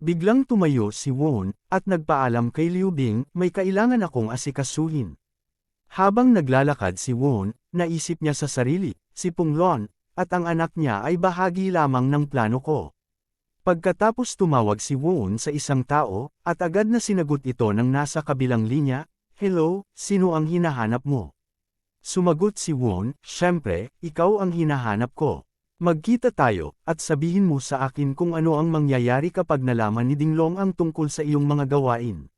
Biglang tumayo si Won, at nagpaalam kay Liu Bing, may kailangan akong asikasuhin. Habang naglalakad si Won, naisip niya sa sarili, si Punglon, at ang anak niya ay bahagi lamang ng plano ko. Pagkatapos tumawag si Won sa isang tao, at agad na sinagot ito ng nasa kabilang linya, "Hello, sino ang hinahanap mo?" Sumagot si Won, "Siyempre, ikaw ang hinahanap ko. Magkita tayo, at sabihin mo sa akin kung ano ang mangyayari kapag nalaman ni Dinglong ang tungkol sa iyong mga gawain."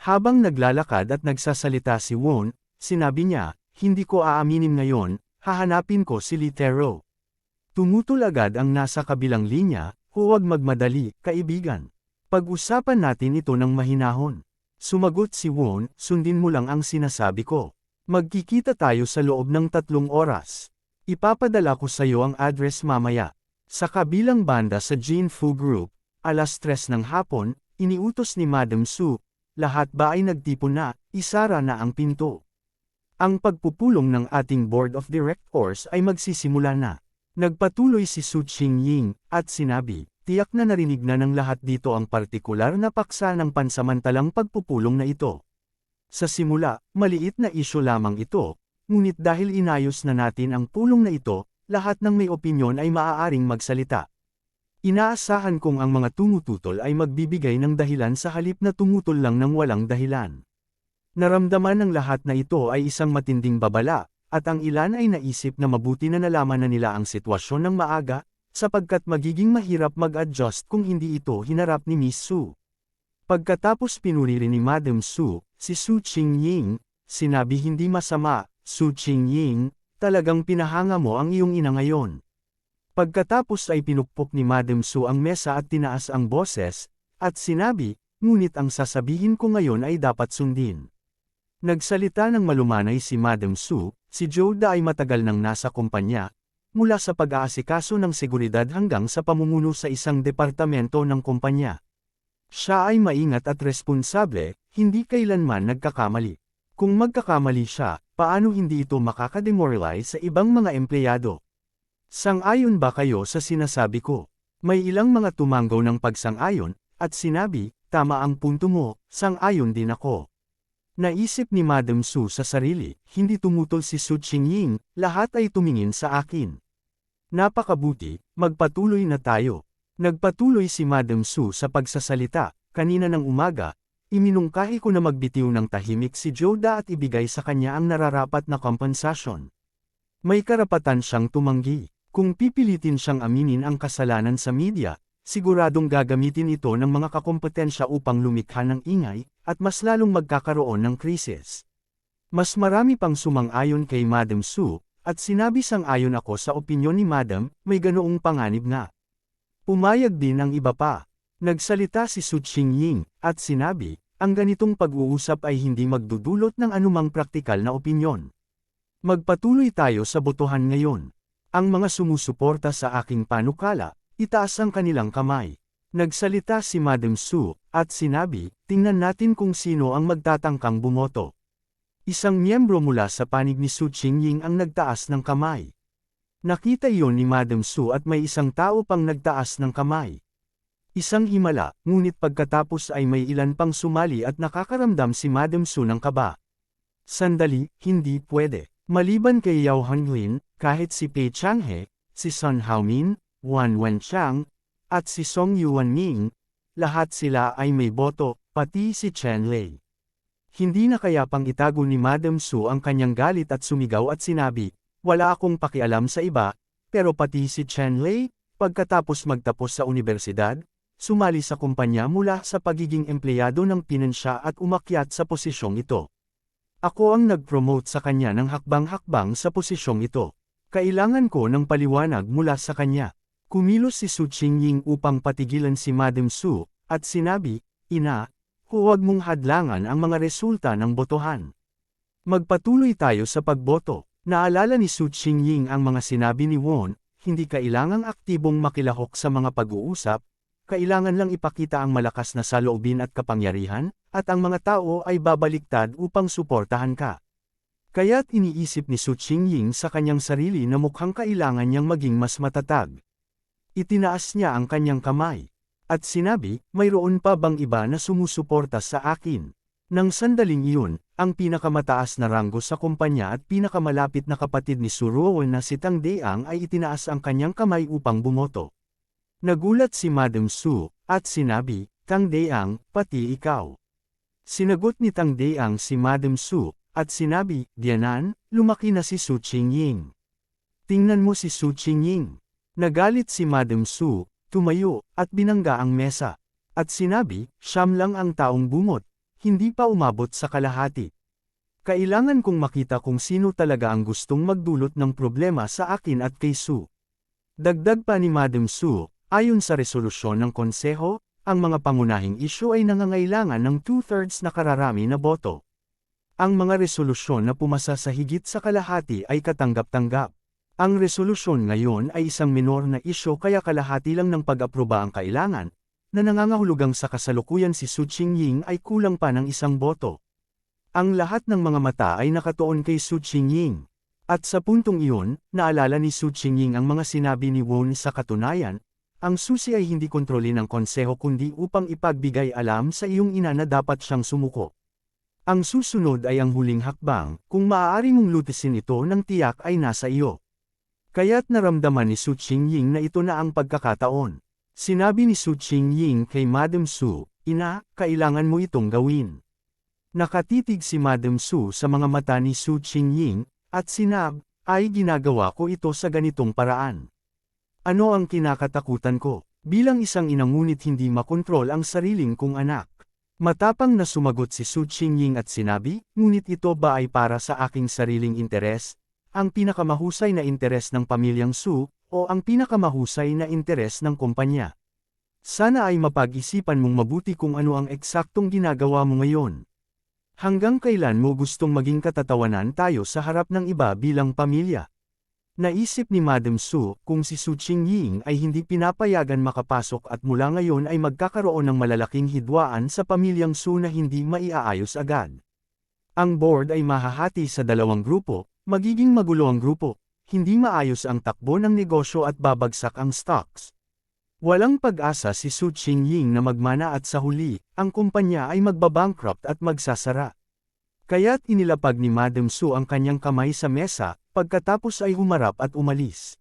Habang naglalakad at nagsasalita si Won, sinabi niya, "Hindi ko aaminin ngayon, hahanapin ko si Litero." Tumutol agad ang nasa kabilang linya, "Huwag magmadali, kaibigan. Pag-usapan natin ito ng mahinahon." Sumagot si Won, "Sundin mo lang ang sinasabi ko. Magkikita tayo sa loob ng 3 oras. Ipapadala ko sa iyo ang address mamaya." Sa kabilang banda sa Jin Fu Group, 3:00 ng hapon, iniutos ni Madam Su, lahat ba ay nagtipon na, isara na ang pinto. Ang pagpupulong ng ating Board of Directors ay magsisimula na. Nagpatuloy si Su Qingying, at sinabi, "Tiyak na narinig na ng lahat dito ang partikular na paksa ng pansamantalang pagpupulong na ito. Sa simula, maliit na isyu lamang ito, ngunit dahil inayos na natin ang pulong na ito, lahat ng may opinyon ay maaaring magsalita. Inaasahan kong ang mga tumututol ay magbibigay ng dahilan sa halip na tumutol lang ng walang dahilan. Naramdaman ng lahat na ito ay isang matinding babala, at ang ilan ay naisip na mabuti na nalaman na nila ang sitwasyon ng maaga, sapagkat magiging mahirap mag-adjust kung hindi ito hinarap ni Miss Su." Pagkatapos pinuri rin ni Madam Su, si Su Qingying, sinabi, "Hindi masama, Su Qingying, talagang pinahanga mo ang iyong ina ngayon." Pagkatapos ay pinukpok ni Madam Su ang mesa at tinaas ang boses, at sinabi, "Ngunit ang sasabihin ko ngayon ay dapat sundin." Nagsalita ng malumanay si Madam Su, si Joda ay matagal nang nasa kumpanya, mula sa pag-aasikaso ng seguridad hanggang sa pamumuno sa isang departamento ng kumpanya. Siya ay maingat at responsable, hindi kailanman nagkakamali. Kung magkakamali siya, paano hindi ito makakademoralize sa ibang mga empleyado? Sang-ayon ba kayo sa sinasabi ko? May ilang mga tumanggaw ng pagsang-ayon, at sinabi, "Tama ang punto mo, sang-ayon din ako." Naisip ni Madam Su sa sarili, hindi tumutol si Su Qingying, lahat ay tumingin sa akin. Napakabuti, magpatuloy na tayo. Nagpatuloy si Madam Su sa pagsasalita, "Kanina ng umaga, iminungkahi ko na magbitiw ng tahimik si Joda at ibigay sa kanya ang nararapat na kompensasyon. May karapatan siyang tumanggi. Kung pipilitin siyang aminin ang kasalanan sa media, siguradong gagamitin ito ng mga kakompetensya upang lumikha ng ingay, at mas lalong magkakaroon ng krisis." Mas marami pang sumang-ayon kay Madam Su, at sinabi, "Sang-ayon ako sa opinyon ni Madam, may ganoong panganib nga." Pumayag din ang iba pa. Nagsalita si Su Qingying, at sinabi, "Ang ganitong pag-uusap ay hindi magdudulot ng anumang praktikal na opinyon. Magpatuloy tayo sa botohan ngayon. Ang mga sumusuporta sa aking panukala, itaas ang kanilang kamay." Nagsalita si Madam Su, at sinabi, "Tingnan natin kung sino ang magtatangkang bumoto." Isang miyembro mula sa panig ni Su Qingying ang nagtaas ng kamay. Nakita iyon ni Madam Su at may isang tao pang nagtaas ng kamay. Isang himala, ngunit pagkatapos ay may ilan pang sumali at nakakaramdam si Madam Su ng kaba. "Sandali, hindi pwede. Maliban kay Yao Hanglin, kahit si Pei Changhe, si Sun Haomin, Wan Wenchang, at si Song Yuanming, lahat sila ay may boto, pati si Chen Lei." Hindi na kaya pang itago ni Madam Su ang kanyang galit at sumigaw at sinabi, "Wala akong pakialam sa iba, pero pati si Chen Lei, pagkatapos magtapos sa universidad, sumali sa kumpanya mula sa pagiging empleyado ng pinansya at umakyat sa posisyong ito. Ako ang nag-promote sa kanya ng hakbang-hakbang sa posisyong ito. Kailangan ko ng paliwanag mula sa kanya." Kumilos si Su Qingying upang patigilan si Madam Su, at sinabi, "Ina, huwag mong hadlangan ang mga resulta ng botohan. Magpatuloy tayo sa pagboto." Naalala ni Su Qingying ang mga sinabi ni Won, hindi kailangang aktibong makilahok sa mga pag-uusap, kailangan lang ipakita ang malakas na saloobin at kapangyarihan, at ang mga tao ay babaliktad upang suportahan ka. Kaya't iniisip ni Su Qingying sa kanyang sarili na mukhang kailangan niyang maging mas matatag. Itinaas niya ang kanyang kamay. At sinabi, mayroon pa bang iba na sumusuporta sa akin? Nang sandaling iyon, ang pinakamataas na ranggo sa kumpanya at pinakamalapit na kapatid ni Su Ruowen na si Tang Deang ay itinaas ang kanyang kamay upang bumoto. Nagulat si Madam Su, at sinabi, Tang Deang, pati ikaw. Sinagot ni Tang Deang si Madam Su, at sinabi, Dianan, lumaki na si Su Qingying. Tingnan mo si Su Qingying. Nagalit si Madam Su, tumayo, at binangga ang mesa. At sinabi, siyam lang ang taong bumot. Hindi pa umabot sa kalahati. Kailangan kong makita kung sino talaga ang gustong magdulot ng problema sa akin at kay Su. Dagdag pa ni Madam Su, ayon sa resolusyon ng konseho, ang mga pangunahing isyu ay nangangailangan ng 2/3 na kararami na boto. Ang mga resolusyon na pumasa sa higit sa kalahati ay katanggap-tanggap. Ang resolusyon ngayon ay isang minor na isyu kaya kalahati lang ng pag-aproba ang kailangan, na nangangahulugang sa kasalukuyan si Su Qingying ay kulang pa ng isang boto. Ang lahat ng mga mata ay nakatuon kay Su Qingying. At sa puntong iyon, naalala ni Su Qingying ang mga sinabi ni Won sa katunayan, ang susi ay hindi kontrolin ng konseho kundi upang ipagbigay alam sa iyong ina na dapat siyang sumuko. Ang susunod ay ang huling hakbang, kung maaari mong lutisin ito ng tiyak ay nasa iyo. Kaya't naramdaman ni Su Qingying na ito na ang pagkakataon. Sinabi ni Su Qingying kay Madam Su, Ina, kailangan mo itong gawin. Nakatitig si Madam Su sa mga mata ni Su Qingying, at sinab, ay ginagawa ko ito sa ganitong paraan. Ano ang kinakatakutan ko? Bilang isang ina ngunit hindi makontrol ang sariling kong anak. Matapang na sumagot si Su Qingying at sinabi, ngunit ito ba ay para sa aking sariling interes? Ang pinakamahusay na interes ng pamilyang Su, o ang pinakamahusay na interes ng kumpanya. Sana ay mapag-isipan mong mabuti kung ano ang eksaktong ginagawa mo ngayon. Hanggang kailan mo gustong maging katatawanan tayo sa harap ng iba bilang pamilya? Naisip ni Madam Su, kung si Su Qingying ay hindi pinapayagan makapasok at mula ngayon ay magkakaroon ng malalaking hidwaan sa pamilyang Su na hindi maiaayos agad. Ang board ay mahahati sa dalawang grupo, magiging magulo ang grupo. Hindi maayos ang takbo ng negosyo at babagsak ang stocks. Walang pag-asa si Su Qingying na magmana at sa huli, ang kumpanya ay magbabankrupt at magsasara. Kaya't inilapag ni Madam Su ang kanyang kamay sa mesa, pagkatapos ay humarap at umalis.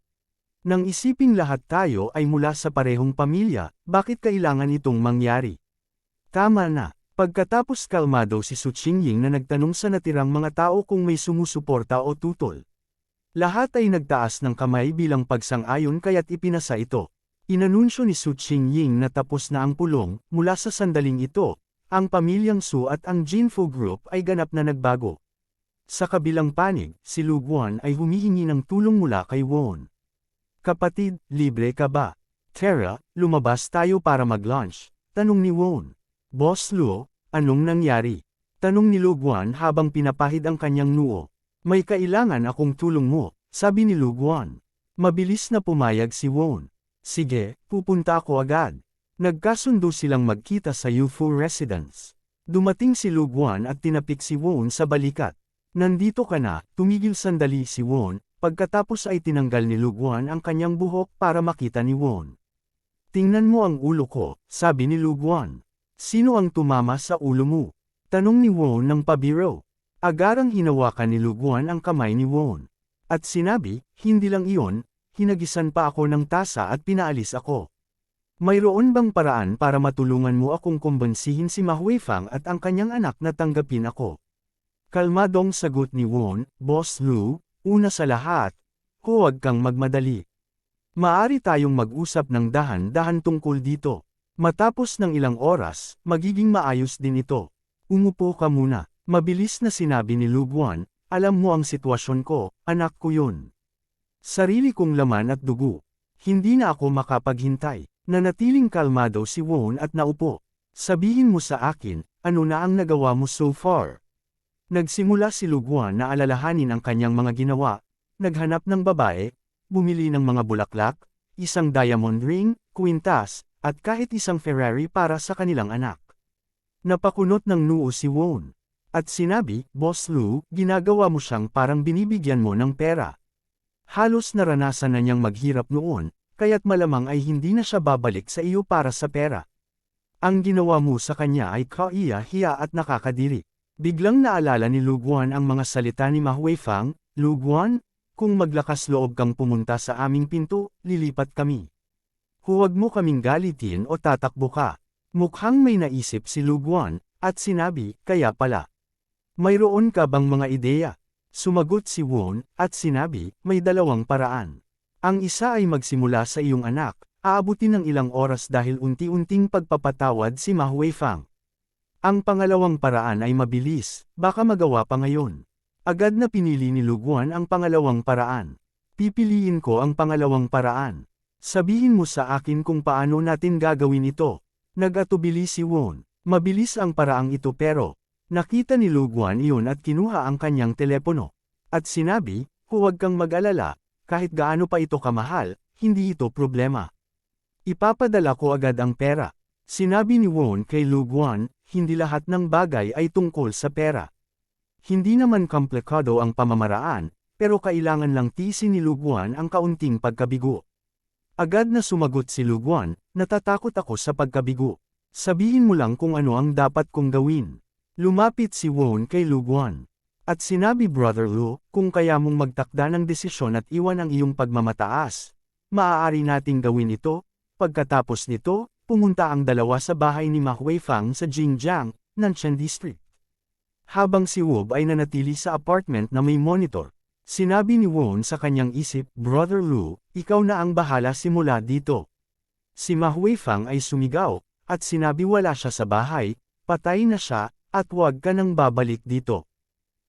Nang isiping lahat tayo ay mula sa parehong pamilya, bakit kailangan itong mangyari? Tama na. Pagkatapos kalmado si Su Qingying na nagtanong sa natirang mga tao kung may sumusuporta o tutol. Lahat ay nagtaas ng kamay bilang pagsang-ayon kaya't ipinasa ito. Inanunsyo ni Su Qingying na tapos na ang pulong, mula sa sandaling ito, ang pamilyang Su at ang Jinfu Group ay ganap na nagbago. Sa kabilang panig, si Lu Guan ay humihingi ng tulong mula kay Won. Kapatid, libre ka ba? Tara, lumabas tayo para mag-lunch, tanong ni Won. Boss Lu, anong nangyari? Tanong ni Lu Guan habang pinapahid ang kanyang noo. May kailangan akong tulong mo, sabi ni Lu Guan. Mabilis na pumayag si Won. Sige, pupunta ako agad. Nagkasundo silang magkita sa Youfu Residence. Dumating si Lu Guan at tinapik si Won sa balikat. Nandito ka na, tumigil sandali si Won, pagkatapos ay tinanggal ni Lu Guan ang kanyang buhok para makita ni Won. Tingnan mo ang ulo ko, sabi ni Lu Guan. Sino ang tumama sa ulo mo? Tanong ni Won ng pabiro. Agarang hinawakan ni Lu Guan ang kamay ni Won. At sinabi, hindi lang iyon, hinagisan pa ako ng tasa at pinaalis ako. Mayroon bang paraan para matulungan mo akong kumbansihin si Ma Huifang at ang kanyang anak na tanggapin ako? Kalmadong sagot ni Won, Boss Lu, una sa lahat, huwag kang magmadali. Maari tayong mag-usap ng dahan-dahan tungkol dito. Matapos ng ilang oras, magiging maayos din ito. Umupo ka muna. Mabilis na sinabi ni Lu Guan, alam mo ang sitwasyon ko, anak ko yun. Sarili kong laman at dugo. Hindi na ako makapaghintay. Nanatiling kalmado si Won at naupo. Sabihin mo sa akin, ano na ang nagawa mo so far? Nagsimula si Lu Guan na alalahanin ang kanyang mga ginawa, naghanap ng babae, bumili ng mga bulaklak, isang diamond ring, kwintas, at kahit isang Ferrari para sa kanilang anak. Napakunot ng noo si Won. At sinabi, Boss Lu, ginagawa mo siyang parang binibigyan mo ng pera. Halos naranasan na niyang maghirap noon, kaya't malamang ay hindi na siya babalik sa iyo para sa pera. Ang ginawa mo sa kanya ay kaiya-hiya at nakakadiri. Biglang naalala ni Lu Guan ang mga salita ni Ma Huifang, Lu Guan, kung maglakas loob kang pumunta sa aming pinto, lilipat kami. Huwag mo kaming galitin o tatakbo ka. Mukhang may naisip si Lu Guan, at sinabi, kaya pala. Mayroon ka bang mga ideya? Sumagot si Won, at sinabi, may dalawang paraan. Ang isa ay magsimula sa iyong anak, aabutin ng ilang oras dahil unti-unting pagpapatawad si Ma Huifang. Ang pangalawang paraan ay mabilis, baka magawa pa ngayon. Agad na pinili ni Lu Guan ang pangalawang paraan. Pipiliin ko ang pangalawang paraan. Sabihin mo sa akin kung paano natin gagawin ito. Nag-atubili si Won. Mabilis ang paraang ito pero, nakita ni Lu Guan iyon at kinuha ang kanyang telepono. At sinabi, huwag kang mag-alala, kahit gaano pa ito kamahal, hindi ito problema. Ipapadala ko agad ang pera. Sinabi ni Won kay Lu Guan, hindi lahat ng bagay ay tungkol sa pera. Hindi naman komplikado ang pamamaraan, pero kailangan lang tiisin ni Lu Guan ang kaunting pagkabigo. Agad na sumagot si Lu Guan, natatakot ako sa pagkabigo. Sabihin mo lang kung ano ang dapat kong gawin. Lumapit si Won kay Lu Guan. At sinabi Brother Lu, kung kaya mong magtakda ng desisyon at iwan ang iyong pagmamataas, maaari nating gawin ito. Pagkatapos nito, pumunta ang dalawa sa bahay ni Ma Huifang sa Jingjiang, Nanshan District. Habang si Wob ay nanatili sa apartment na may monitor, sinabi ni Won sa kanyang isip, Brother Lu, ikaw na ang bahala simula dito. Si Ma Huifang ay sumigaw, at sinabi wala siya sa bahay, patay na siya, at huwag ka nang babalik dito.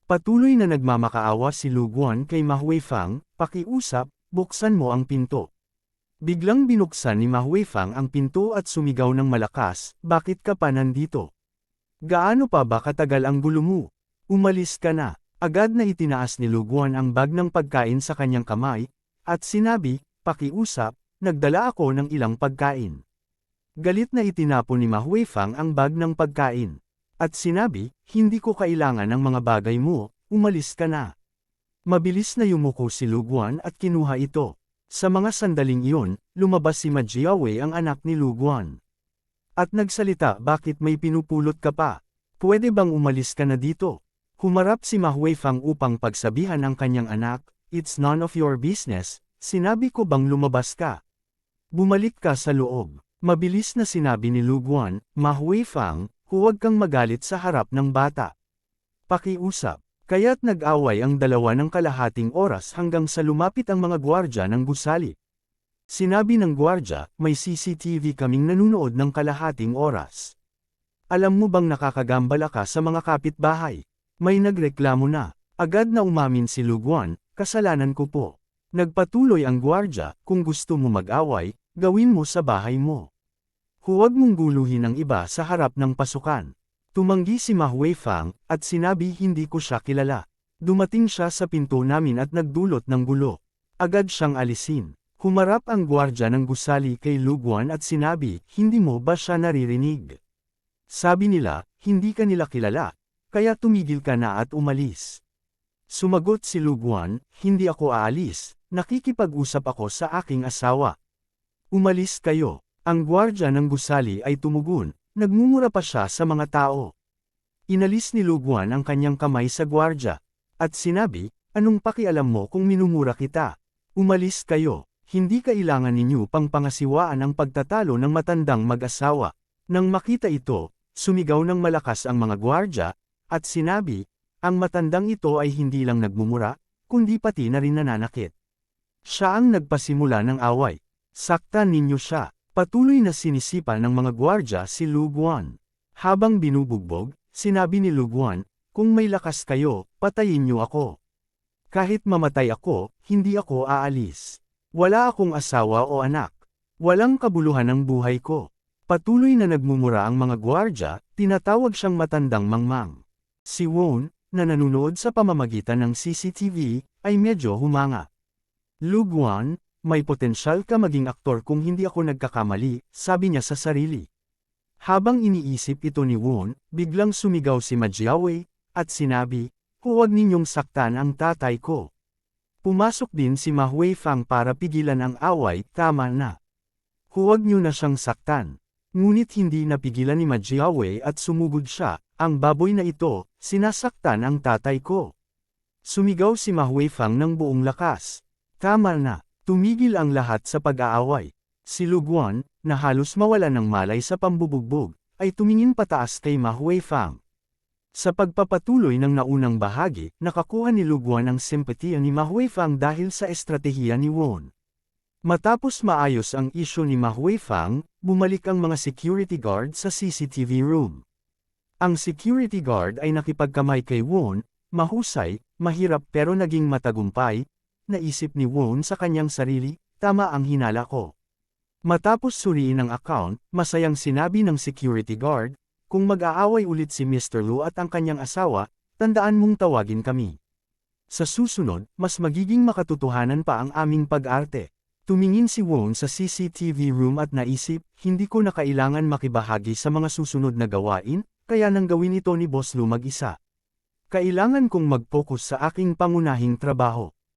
Patuloy na nagmamakaawa si Lu Guan kay Ma Huifang, pakiusap, buksan mo ang pinto. Biglang binuksan ni Ma Huifang ang pinto at sumigaw ng malakas, bakit ka pa nandito? Gaano pa ba katagal ang gulo mo? Umalis ka na. Agad na itinaas ni Lu Guan ang bag ng pagkain sa kanyang kamay, at sinabi, pakiusap, nagdala ako ng ilang pagkain. Galit na itinapon ni Ma Huifang ang bag ng pagkain. At sinabi, hindi ko kailangan ng mga bagay mo, umalis ka na. Mabilis na yumuko si Lu Guan at kinuha ito. Sa mga sandaling iyon, lumabas si Ma Jiawei ang anak ni Lu Guan. At nagsalita, bakit may pinupulot ka pa? Pwede bang umalis ka na dito? Humarap si Ma Huifang upang pagsabihan ang kanyang anak, it's none of your business, sinabi ko bang lumabas ka? Bumalik ka sa loob. Mabilis na sinabi ni Lu Guan, Ma Huifang, huwag kang magalit sa harap ng bata. Pakiusap. Kaya't nag-away ang dalawa ng kalahating oras hanggang sa lumapit ang mga gwardya ng gusali. Sinabi ng gwardya, may CCTV kaming nanunood ng kalahating oras. Alam mo bang nakakagambala ka sa mga kapitbahay? May nagreklamo na. Agad na umamin si Lu Guan, kasalanan ko po. Nagpatuloy ang gwardya, kung gusto mo mag-away, gawin mo sa bahay mo. Huwag mong guluhin ang iba sa harap ng pasukan. Tumanggi si Ma Huifang, at sinabi hindi ko siya kilala. Dumating siya sa pinto namin at nagdulot ng gulo. Agad siyang alisin. Humarap ang gwardya ng gusali kay Lu Guan at sinabi, hindi mo ba siya naririnig? Sabi nila, hindi ka nila kilala, kaya tumigil ka na at umalis. Sumagot si Lu Guan, hindi ako aalis, nakikipag-usap ako sa aking asawa. Umalis kayo. Ang gwardya ng gusali ay tumugon. Nagmumura pa siya sa mga tao. Inalis ni Lu Guan ang kanyang kamay sa gwardya, at sinabi, anong pakialam mo kung minumura kita? Umalis kayo, hindi kailangan ninyo pang pangasiwaan ang pagtatalo ng matandang mag-asawa. Nang makita ito, sumigaw ng malakas ang mga gwardya, at sinabi, ang matandang ito ay hindi lang nagmumura, kundi pati na rin nananakit. Siya ang nagpasimula ng away. Saktan ninyo siya. Patuloy na sinisipa ng mga gwardya si Lu Guan. Habang binubugbog, sinabi ni Lu Guan, kung may lakas kayo, patayin niyo ako. Kahit mamatay ako, hindi ako aalis. Wala akong asawa o anak. Walang kabuluhan ang buhay ko. Patuloy na nagmumura ang mga gwardya, tinatawag siyang matandang mangmang. Si Won, na nanunood sa pamamagitan ng CCTV, ay medyo humanga. Lu Guan, may potensyal ka maging aktor kung hindi ako nagkakamali, sabi niya sa sarili. Habang iniisip ito ni Won, biglang sumigaw si Ma Jiawei, at sinabi, huwag ninyong saktan ang tatay ko. Pumasok din si Ma Huifang para pigilan ang away, tama na. Huwag niyo na siyang saktan. Ngunit hindi napigilan ni Ma Jiawei at sumugod siya, ang baboy na ito, sinasaktan ang tatay ko. Sumigaw si Ma Huifang ng buong lakas. Tama na, tumigil ang lahat sa pag-aaway. Si Lu Guan, na halos mawala ng malay sa pambubugbog, ay tumingin pataas kay Ma Huifang. Sa pagpapatuloy ng naunang bahagi, nakakuha ni Lu Guan ang simpatiya ni Ma Huifang dahil sa estratehiya ni Won. Matapos maayos ang isyu ni Ma Huifang, bumalik ang mga security guard sa CCTV room. Ang security guard ay nakipagkamay kay Won, mahusay, mahirap pero naging matagumpay, naisip ni Won sa kanyang sarili, tama ang hinala ko. Matapos suriin ang account, masayang sinabi ng security guard, kung mag-aaway ulit si Mr. Lu at ang kanyang asawa, tandaan mong tawagin kami. Sa susunod, mas magiging makatotohanan pa ang aming pag-arte. Tumingin si Won sa CCTV room at naisip, hindi ko na kailangan makibahagi sa mga susunod na gawain, kaya nang gawin ito ni Boss Lu mag-isa. Kailangan kong mag-focus sa aking pangunahing trabaho.